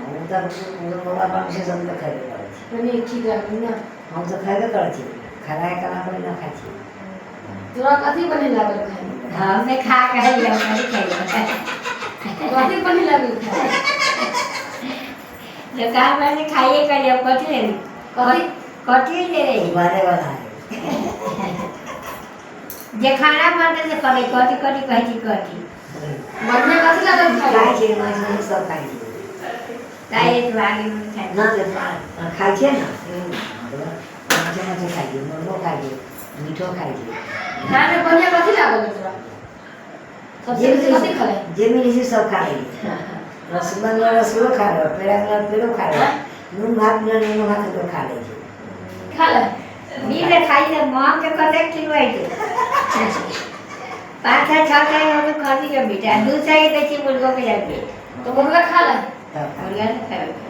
હું તો મોટા માણસે તમને ખાઈ પડે છે મને ઠીક લાગે ના હું તો ખાઈ કરે છે ખરાય કલા કોઈ ના ખાય છે તोरा कथी बने लागल खाए हाँ मैं खा के ही हम नहीं खाई कथी बने लागल खाए जो कहा मैंने खाइए कर जब कटी ले रही कथी कटी ले रही મારે વાળા जे खाना बनते से करे कटी कटी कहती कटी बने कथी लागल ખાય खाए છે માણસ સબ ખાય છે ताई तो आगे में खाई ના તે ખાય છે ને માથે માથે ખાય છે મોટો ખાય છે મીઠો ખાય છે खाने बने कथी लागल तोरा सबसे बेसी कथी खाले જે મિલી છે સબ ખાય છે રસગુલ્લા રસગુલ્લો ખા લે પેડા પેડો ખા લે નૂન ભાત નૂન ભાત તો ખા લે છે खाले नीले खाई से मां के कते किलो आई तो पाँच छह छह हम तो खाती के बेटा दूसरा ही तो मुर्गों के जाके तो मुर्गा खाले तब मुर्गा से खाए